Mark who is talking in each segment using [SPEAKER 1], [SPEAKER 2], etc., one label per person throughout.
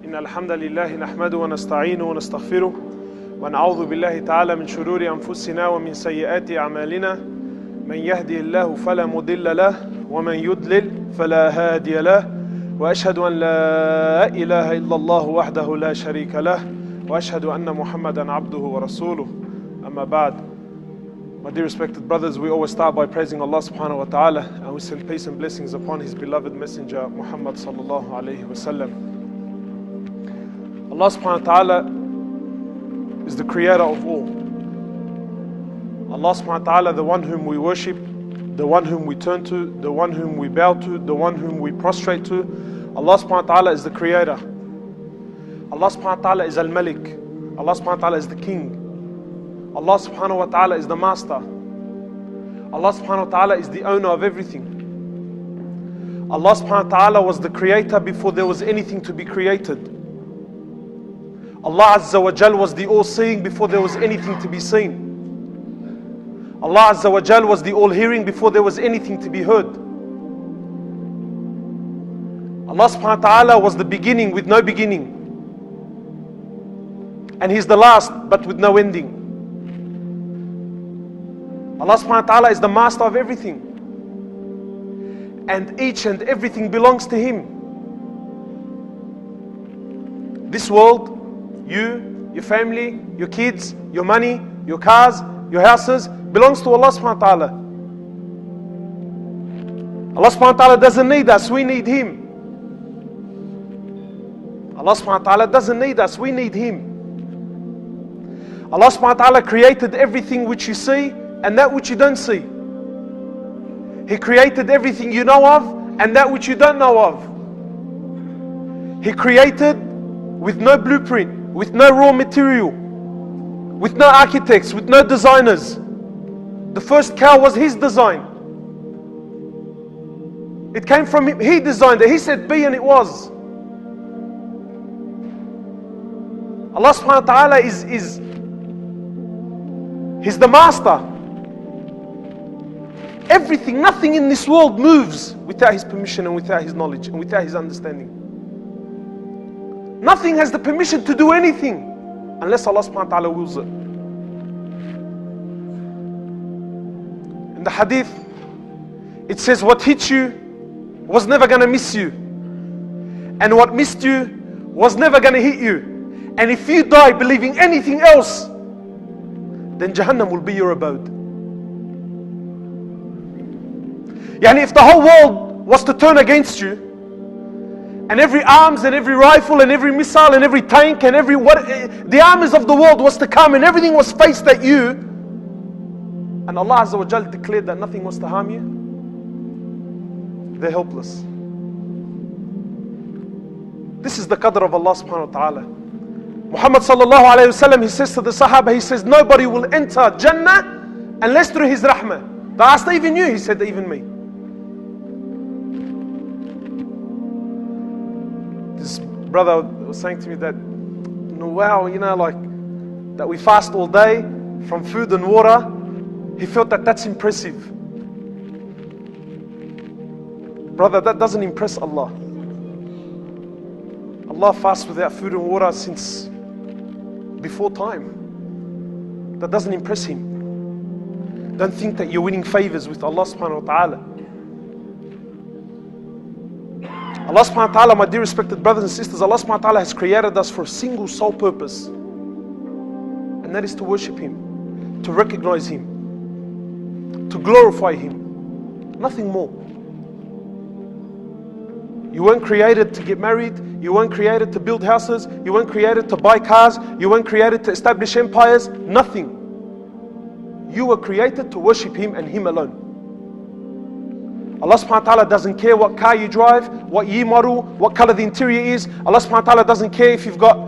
[SPEAKER 1] إن الحمد لله نحمده ونستعينه ونستغفره ونعوذ بالله تعالى من شرور أنفسنا ومن سيئات أعمالنا من يهدي الله فلا مضل له ومن يضلل فلا هادي له وأشهد أن لا إله إلا الله وحده لا شريك له وأشهد أن محمدا عبده ورسوله أما بعد. My dear respected brothers, we always start by praising Allah subhanahu wa ta'ala, and we send peace and blessings upon His beloved messenger Muhammad sallallahu alayhi wa sallam. Allah subhanahu wa ta'ala is the creator of all. Allah subhanahu wa ta'ala, the one whom we worship, the one whom we turn to, the one whom we bow to, the one whom we prostrate to. Allah subhanahu wa ta'ala is the creator. Allah subhanahu wa ta'ala is al-Malik. Allah subhanahu wa ta'ala is the king. Allah subhanahu wa ta'ala is the master. Allah subhanahu wa ta'ala is the owner of everything. Allah subhanahu wa ta'ala was the creator before there was anything to be created. Allah Azza wa Jal was the all-seeing before there was anything to be seen. Allah Azza wa Jal was the all-hearing before there was anything to be heard. Allah subhanahu wa ta'ala was the beginning with no beginning. And He's the last but with no ending. Allah subhanahu wa ta'ala is the master of everything. And each and everything belongs to Him. This world, you, your family, your kids, your money, your cars, your houses, belongs to Allah subhanahu wa ta'ala. Allah subhanahu wa ta'ala doesn't need us, we need Him. Allah subhanahu wa ta'ala doesn't need us, we need Him. Allah subhanahu wa ta'ala created everything which you see and that which you don't see. He created everything you know of and that which you don't know of. He created with no blueprint, with no raw material, with no architects, with no designers. The first cow was His design. It came from Him. He designed it. He said be and it was. Allah subhanahu wa ta'ala is He's the master. Everything, nothing in this world moves without His permission and without His knowledge and without His understanding. Nothing has the permission to do anything unless Allah subhanahu wa ta'ala wills it. In the hadith, it says what hit you was never going to miss you. And what missed you was never going to hit you. And if you die believing anything else, then Jahannam will be your abode. Yani if the whole world was to turn against you, and every arms and every rifle and every missile and every tank and the armies of the world was to come and everything was faced at you, and Allah Azza wa Jal declared that nothing was to harm you, they're helpless. This is the qadr of Allah subhanahu wa ta'ala. Muhammad sallallahu alayhi wa sallam, he says to the Sahaba, he says, nobody will enter Jannah unless through His rahmah. They asked, even you? He said, even me. This brother was saying to me that, wow, like that we fast all day from food and water. He felt that that's impressive. Brother, that doesn't impress Allah. Allah fasts without food and water since before time. That doesn't impress Him. Don't think that you're winning favors with Allah subhanahu wa ta'ala. Allah subhanahu wa ta'ala, my dear respected brothers and sisters, Allah subhanahu wa ta'ala has created us for a single sole purpose. And that is to worship Him, to recognize Him, to glorify Him. Nothing more. You weren't created to get married. You weren't created to build houses. You weren't created to buy cars. You weren't created to establish empires. Nothing. You were created to worship Him and Him alone. Allah subhanahu wa ta'ala doesn't care what car you drive, what year model, what color the interior is. Allah subhanahu wa ta'ala doesn't care if you've got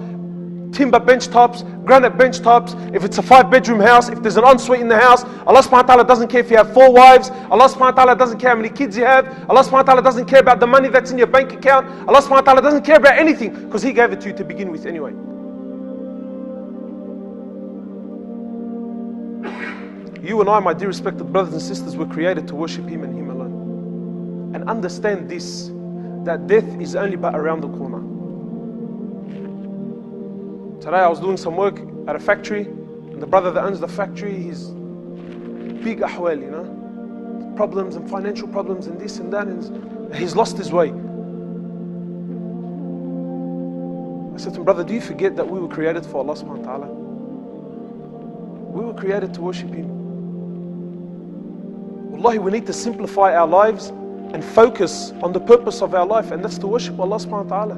[SPEAKER 1] timber bench tops, granite bench tops, if it's a 5-bedroom house, if there's an ensuite in the house. Allah subhanahu wa ta'ala doesn't care if you have 4 wives. Allah subhanahu wa ta'ala doesn't care how many kids you have. Allah subhanahu wa ta'ala doesn't care about the money that's in your bank account. Allah subhanahu wa ta'ala doesn't care about anything because He gave it to you to begin with anyway. You and I, my dear respected brothers and sisters, were created to worship Him and Him alone. And understand this, that death is only but around the corner. Today I was doing some work at a factory, and the brother that owns the factory, he's big ahwal, you know, problems and financial problems and this and that, and he's lost his way. I said to him, brother, do you forget that we were created for Allah subhanahu wa ta'ala? We were created to worship Him. Wallahi, we need to simplify our lives and focus on the purpose of our life, and that's to worship Allah subhanahu wa ta'ala.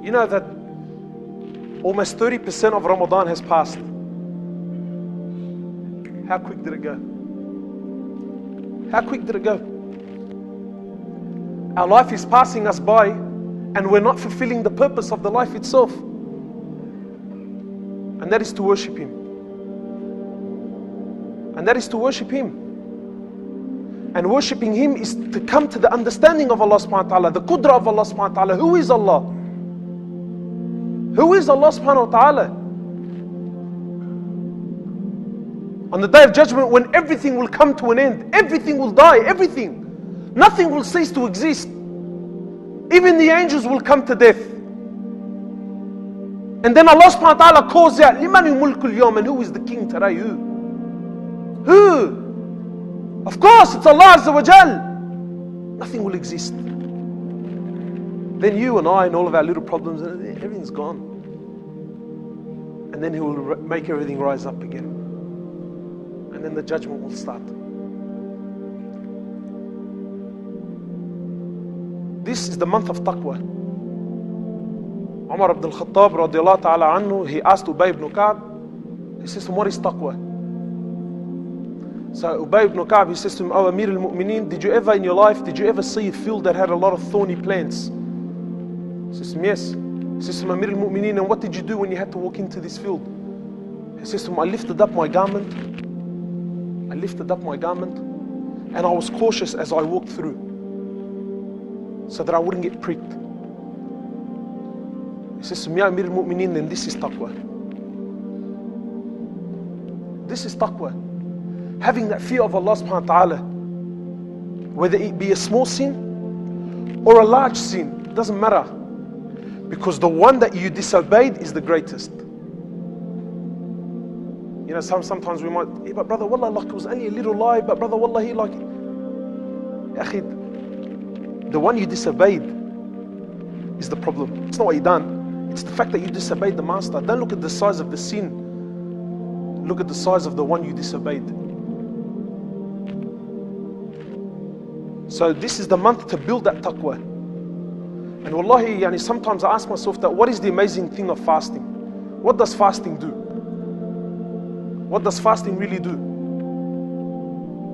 [SPEAKER 1] You know that almost 30% of Ramadan has passed. How quick did it go? How quick did it go? Our life is passing us by, and we're not fulfilling the purpose of the life itself. And that is to worship Him. And that is to worship Him. And worshipping Him is to come to the understanding of Allah subhanahu wa ta'ala, the qudra of Allah subhanahu wa ta'ala. Who is Allah? Who is Allah subhanahu wa ta'ala? On the Day of Judgment, when everything will come to an end, everything will die, everything. Nothing will cease to exist. Even the angels will come to death. And then Allah subhanahu wa ta'ala calls out, لِمَنِ مُلْكُ الْيَوْمِ, and who is the king today? Who? Of course, it's Allah Azza wa Jal. Nothing will exist. Then you and I and all of our little problems, everything's gone. And then He will make everything rise up again. And then the judgment will start. This is the month of taqwa. Umar ibn al-Khattab radiallahu ta'ala anhu, he asked Ubay ibn Ka'b, he says to him, what is taqwa? So Ubay ibn Ka'b, he says to him, oh Amir al-Mu'mineen, did you ever in your life, did you ever see a field that had a lot of thorny plants? He says to him, yes. He says to him, Amir al-Mu'mineen, and what did you do when you had to walk into this field? He says to him, I lifted up my garment. I lifted up my garment, and I was cautious as I walked through, so that I wouldn't get pricked. He says to me, Ya Amir al-Mu'mineen, then this is taqwa. This is taqwa. Having that fear of Allah subhanahu wa ta'ala, whether it be a small sin or a large sin, it doesn't matter. Because the one that you disobeyed is the greatest. You know, sometimes we might, yeah, but brother, wallah, like it was only a little lie, but brother, wallahi, like, the one you disobeyed is the problem. It's not what you done. It's the fact that you disobeyed the master. Don't look at the size of the sin. Look at the size of the one you disobeyed. So this is the month to build that taqwa. And wallahi, yani, sometimes I ask myself that, what is the amazing thing of fasting? What does fasting do? What does fasting really do?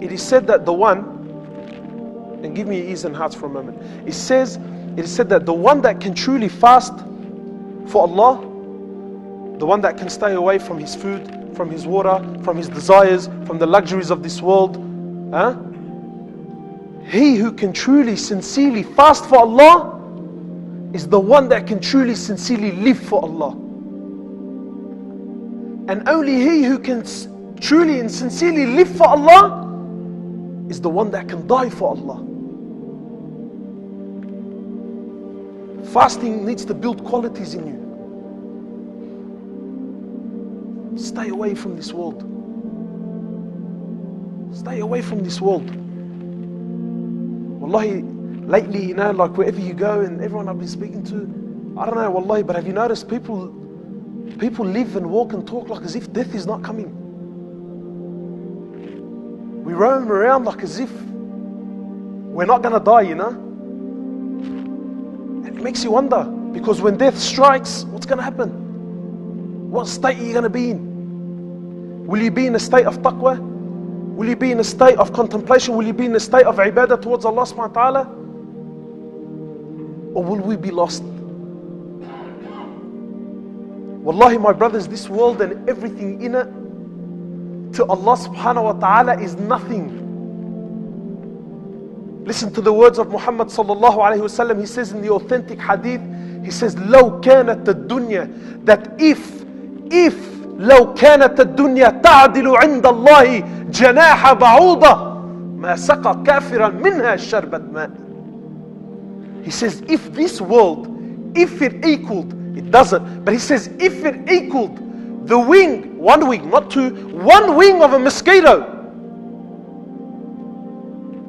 [SPEAKER 1] It is said that the one, and give me your ears and hearts for a moment. It is said that the one that can truly fast for Allah, the one that can stay away from his food, from his water, from his desires, from the luxuries of this world, he who can truly, sincerely fast for Allah is the one that can truly, sincerely live for Allah. And only he who can truly and sincerely live for Allah is the one that can die for Allah. Fasting needs to build qualities in you. Stay away from this world. Stay away from this world. Wallahi, lately, you know, like wherever you go and everyone I've been speaking to, I don't know, wallahi, but have you noticed people live and walk and talk like as if death is not coming. We roam around like as if we're not going to die, you know. And it makes you wonder, because when death strikes, what's going to happen? What state are you going to be in? Will you be in a state of taqwa? Will you be in a state of contemplation? Will you be in a state of ibadah towards Allah subhanahu wa ta'ala? Or will we be lost? Wallahi, my brothers, this world and everything in it, to Allah subhanahu wa ta'ala is nothing. Listen to the words of Muhammad sallallahu alayhi wa sallam. He says in the authentic hadith, he says, لو كانت الدنيا, that if لو كانت الدنيا تعدل عند الله جناح بعوضة ما سقى كافرا منها شربة ماء. He says, if this world If it equaled, it doesn't. But he says, if it equaled the wing, one wing, not two, one wing of a mosquito,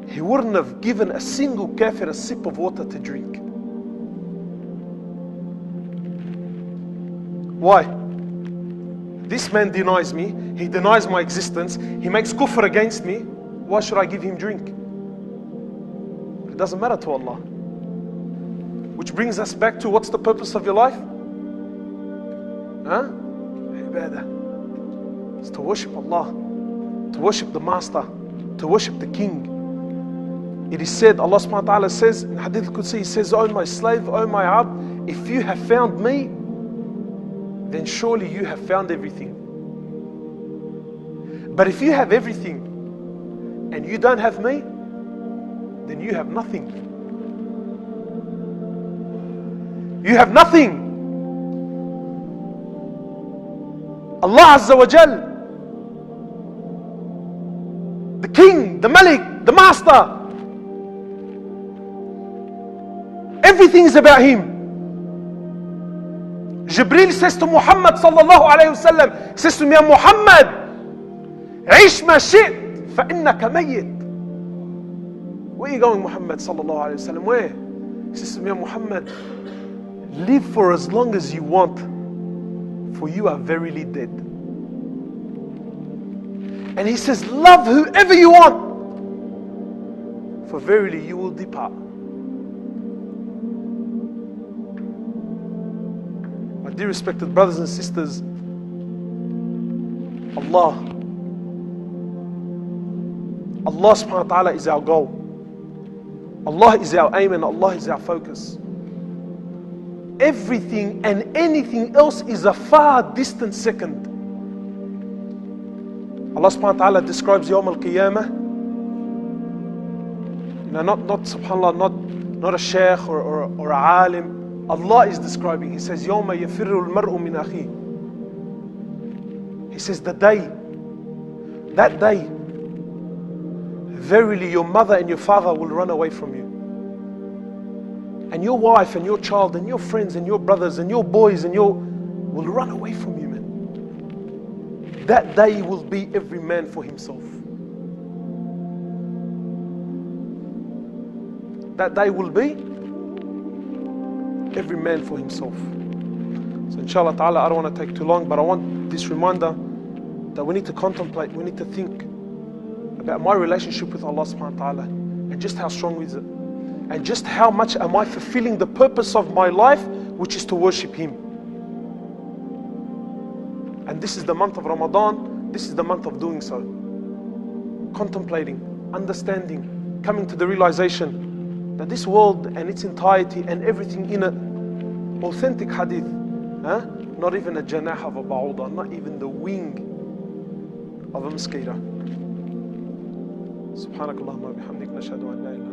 [SPEAKER 1] he wouldn't have given a single kafir a sip of water to drink. Why? This man denies me, he denies my existence, he makes kufr against me. Why should I give him drink? It doesn't matter to Allah. Which brings us back to, what's the purpose of your life? Huh? Ibadah. It's to worship Allah, to worship the Master, to worship the King. It is said, Allah subhanahu wa ta'ala says in Hadith al-Qudsi, He says, "O my slave, O my abd, if you have found me, then surely you have found everything. But if you have everything and you don't have me, then you have nothing. You have nothing." Allah Azza wa Jal, the King, the Malik, the Master, everything is about Him. Jibreel says to Muhammad sallallahu alayhi wa sallam, says to me, "Ya Muhammad, عيش ما شئت فإنك ميت." Where are you going, Muhammad sallallahu alayhi wa sallam? Where? He says to me, "Ya Muhammad, live for as long as you want, for you are verily dead." And he says, "Love whoever you want, for verily you will depart." My dear respected brothers and sisters, Allah subhanahu wa ta'ala is our goal. Allah is our aim and Allah is our focus. Everything and anything else is a far distant second. Allah subhanahu wa ta'ala describes Yawm al-Qiyamah. Not subhanAllah, not a sheikh or a alim. Allah is describing. He says, يَوْمَ يَفِرُّ الْمَرْءُ مِنْ أَخِيهِ. He says, that day, verily your mother and your father will run away from you. And your wife and your child and your friends and your brothers and your boys will run away from you, man. That day will be every man for himself. That day will be every man for himself. So inshallah ta'ala, I don't want to take too long, but I want this reminder that we need to contemplate, we need to think about my relationship with Allah subhanahu wa ta'ala, and just how strong is it, and just how much am I fulfilling the purpose of my life, which is to worship Him. And this is the month of Ramadan, this is the month of doing so. Contemplating, understanding, coming to the realization that this world and its entirety and everything in it, authentic hadith, not even a janah of a ba'udah, not even the wing of a mosquito. Subhanakallahumma bihamdik, nashhadu an la ilaha